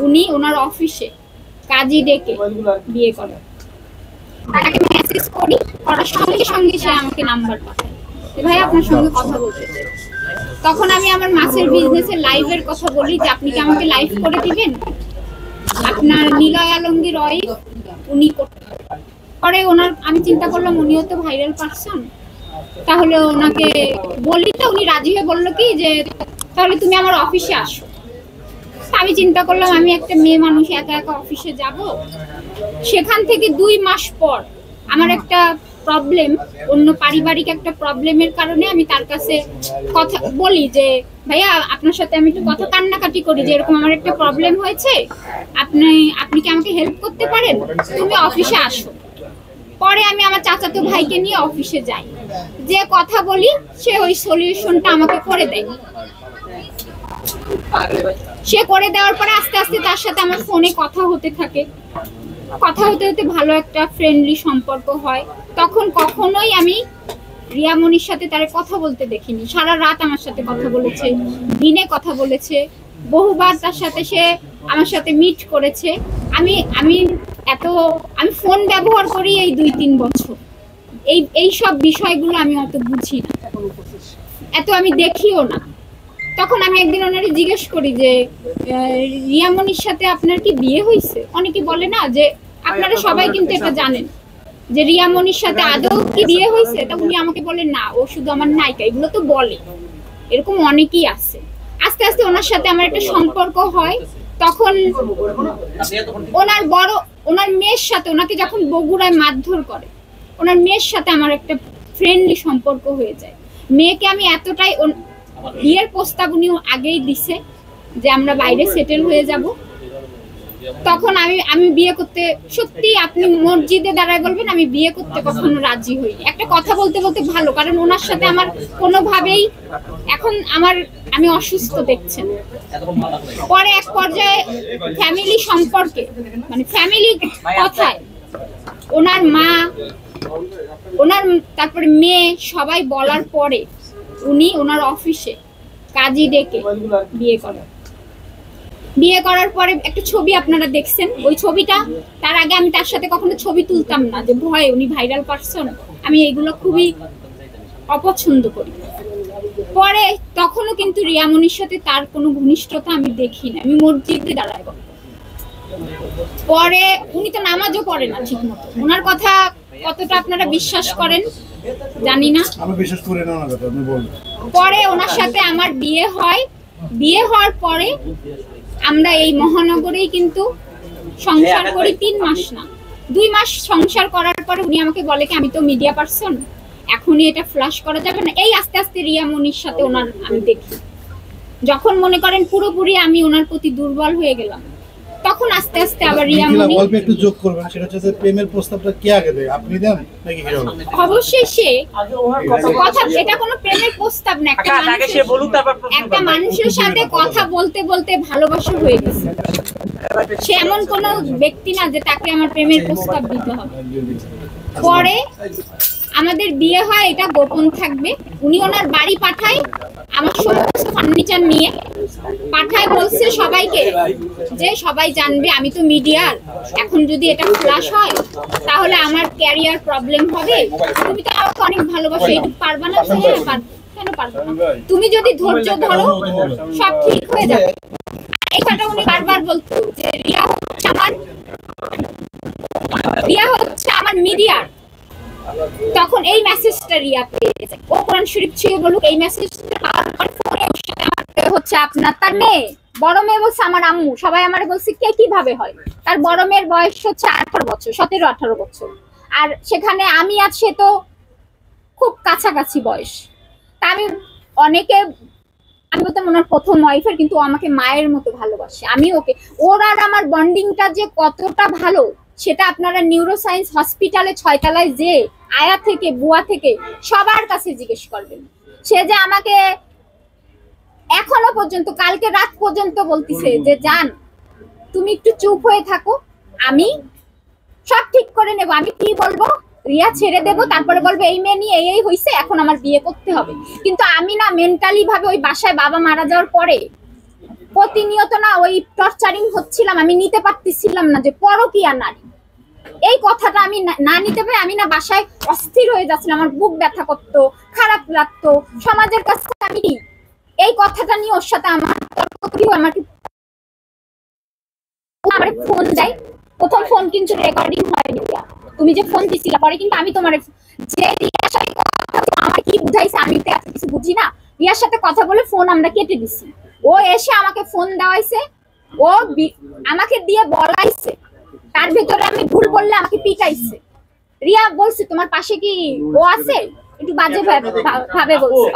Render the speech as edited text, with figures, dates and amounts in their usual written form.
উনি ওনার অফিসে কাজী ডেকে বিয়ে করেন। তাকে মেসেজ করি, করার সঙ্গে সঙ্গে সে আমাকে নাম্বার পাঠায়, ভাই আপনার সঙ্গে কথা বলতে চাই। তখন আমি আমার মাছের বিজনেসের লাইভের কথা বলি যে আপনি কি আমাকে লাইভ করে দিবেন, আপনার নিলয় আলমগীর ওয়াইফ উনি পরে ওনার আমি চিন্তা করলাম উনিও তো ভাইরাল পারসন, তাহলে ওনাকে বলি, তো উনি রাজি হয়ে বললো কি যে তাহলে তুমি আমার অফিসে আসো। আমি চিন্তা করলাম আমি একটা মেয়ে মানুষ একা একা অফিসে যাব। সেখান থেকে 2 মাস পর আমার একটা প্রবলেম, অন্য পারিবারিক একটা প্রবলেমের কারণে আমি তার কাছে কথা বলি যে ভাইয়া আপনার সাথে আমি একটু কথা কান্নাকাটি করি যে এরকম আমার একটা প্রবলেম হয়েছে, আপনি কি আমাকে হেল্প করতে পারেন, তুমি অফিসে আসো। পরে আমি আমার চাচাতো ভাইকে নিয়ে অফিসে যাই, যে কথা বলি সে ওই সলিউশনটা আমাকে করে দেয়। সে করে দেওয়ার পরে আস্তে আস্তে তার সাথে আমার ফোনে কথা হতে থাকে, কথা হতে হতে ভালো একটা ফ্রেন্ডলি সম্পর্ক হয়। তখন কখনোই আমি রিয়ামনির সাথে তার কথা বলতে দেখিনি। সারা রাত আমার সাথে কথা বলেছে, দিনে কথা বলেছে, বহুবার তার সাথে সে আমার সাথে মিট করেছে। আমি ফোন ব্যবহার করি এই 2-3 বছর, এই সব বিষয়গুলো আমি অত বুঝি না, এত আমি দেখিও না। তখন আমি একদিন ওনারে জিজ্ঞেস করি যে রিয়ামনির সাথে আপনার কি বিয়ে হয়েছে? অনেকে বলে না যে আপনারা সবাই কিন্তু এটা জানেন যে রিয়ামনির সাথে আদৌ কি বিয়ে হয়েছে, তা উনি আমাকে বলেন না, ও শুধু আমার নায়িকা। এগুলো তো বলে, এরকম অনেকেই আছে। আস্তে আস্তে ওনার সাথে আমার একটা সম্পর্ক হয়। তখন ওনার মেয়ের সাথে, ওনাকে যখন বগুড়ায় মারধর করে, ওনার মেয়ের সাথে আমার একটা ফ্রেন্ডলি সম্পর্ক হয়ে যায়। মেয়েকে আমি এতটাই, বিয়ের প্রস্তাব উনি আগেই দিছে যে আমরা বাইরে সেটেল হয়ে যাব। তখন আমি বিয়ে করতে, সত্যি আপনি মসজিদে দাঁড়ায় বলবেন আমি বিয়ে করতে কখনো রাজি হই। একটা কথা বলতে বলতে ভালো, কারণ ওনার সাথে আমার কোনোভাবেই এখন আমি অসুস্থ দেখছেন। পরে এক পর্যায়ে ফ্যামিলি সম্পর্কে, মানে ফ্যামিলি কথায় ওনার মা, তারপরে মেয়ে সবাই বলার পরে উনি ওনার অফিসে কাজী ডেকে বিয়ে করেন। বিয়ে করার পরে একটা ছবি আপনারা দেখছেন, ওই ছবিটা, তার আগে আমি তার সাথে কখনো ছবি তুলতাম না, যে ভয়, উনি ভাইরাল পারসন, আমি এইগুলো খুবই অপছন্দ করি। পরে তখনও কিন্তু রিয়ামনির সাথে তার কোনো ঘনিষ্ঠতা আমি দেখি না, আমি মসজিদে দাঁড়াই। পরে উনি তো নামাজও পড়ে না ঠিক মতো, ওনার কথা কতটা আপনারা বিশ্বাস করেন জানি না, আমি বিশ্বাস করি না ওনার কথা, আপনি বলুন। পরে ওনার সাথে আমার বিয়ে হয়। বিয়ে হওয়ার পরে আমরা এই মহানগরেই কিন্তু সংসার করি, 3 মাস না 2 মাস সংসার করার পরে উনি আমাকে বলে কি আমি তো মিডিয়া পারসন, এখনই এটা ফ্ল্যাশ করা যাবে না। এই আস্তে আস্তে রিয়ামনির সাথে ওনার আমি দেখি, যখন মনে করেন পুরোপুরি আমি ওনার প্রতি দুর্বল হয়ে গেলাম, তখন আস্তে আস্তে আবার রিয়ামনি অল্প একটু যোগ করবেন, সেটা হচ্ছে প্রেমের প্রস্তাবটা কে আগে দেয়, আপনি দেন নাকি হিরো? অবশ্যই সে কথা, এটা কোনো প্রেমের প্রস্তাব না, একটা মানুষের সাথে কথা বলতে বলতে ভালোবাসা হয়ে গেছে। সে এমন কোনো ব্যক্তি না যে তাকে আমার প্রেমের প্রস্তাব দিতে হবে। পরে আমাদের বিয়ে হয়, এটা গোপন থাকবে। উনি ওনার বাড়ি পাঠায়, আমার সমস্ত ফার্নিচার নিয়ে পাঠায়, বলছে সবাইকে যে সবাই জানবে আমি তো মিডিয়ার, এখন যদি এটা ফ্ল্যাশ হয় তাহলে আমার ক্যারিয়ার প্রবলেম হবে, তুমি তো আমাকে অনেক ভালোবাসো, এটা পারবা না? কেন পারবো না, তুমি যদি ধৈর্য ধরো সব ঠিক হয়ে যাবে। এই কথা উনি বারবার বলতো যে রিয়া হচ্ছে আমার মিডিয়ার। তখন এই মেসেজটা রিয়া পেয়ে যায়, ও কোরআন শরীফ ছিল বলুক, এই মেসেজটা পাওয়ার পর ফোনে ওর সাথে আমার হচ্ছে আপনার তার মেয়ে, বড় মেয়ে বলছে আমার আম্মু, সবাই আমারে বলছে কে কিভাবে হয়, তার বড় মেয়ের বয়স হচ্ছে 18 বছর, 17-18 বছর, আর সেখানে আমি আর সে তো খুব কাছাকাছি বয়স। তা আমি বলতাম ওনার প্রথম ওয়াইফের, কিন্তু ও আমাকে মায়ের মতো ভালোবাসে, আমি ওকে। ওর আর আমার বন্ডিংটা যে কতটা ভালো সেটা আপনারা নিউরোসায়েন্স হসপিটালে 6 তলায় যে আয়া থেকে বুয়া থেকে সবার কাছে জিজ্ঞেস করবেন। সে যে আমাকে এখনো পর্যন্ত, কালকে রাত পর্যন্ত বলতিছে যে জান তুমি একটু চুপ হয়ে থাকো, আমি সব ঠিক করে নেব। আমি কি বলবো, রিয়া ছেড়ে দেব, তারপরে বলবে এই মেয়ে নিয়ে এই হইছে, এখন আমার বিয়ে করতে হবে। কিন্তু আমি না মেন্টালি ভাবে ওই বাসায় বাবা মারা যাওয়ার পরে প্রতিনিয়ত না ওই টর্চারিং হচ্ছিলাম, আমি নিতে পারতেছিলাম না যে পরকীয়া নারী এই কথাটা আমি না নিতে পারি, আমি না বাসায় অস্থির হয়ে যাচ্ছিলাম, আমার বুক ব্যথা করতো, খারাপ লাগতো, সমাজের কাছে আমি এই কথাটা নিয়ে ওর সাথে আমার আমার ফোন দেয়, প্রথম ফোন কিন্তু রেকর্ডিং হয়নি, তুমি যে ফোন দিছিলা পরে কিন্তু আমি তোমার যে রিয়ার সাথে আমার কি বুঝাইছে, আমি তো এত কিছু বুঝি না, রিয়ার সাথে কথা বলে ফোন আমরা কেটে দিছি, ও এসে আমাকে ফোন দেওয়াইছে, ও আমাকে দিয়ে বলাইছে, তার ভিতরে আমি ভুল বললে আমাকে পিটাইছে। রিয়া বলছে তোমার পাশে কি ও আছে, একটু বাজে ভাবে বলছে।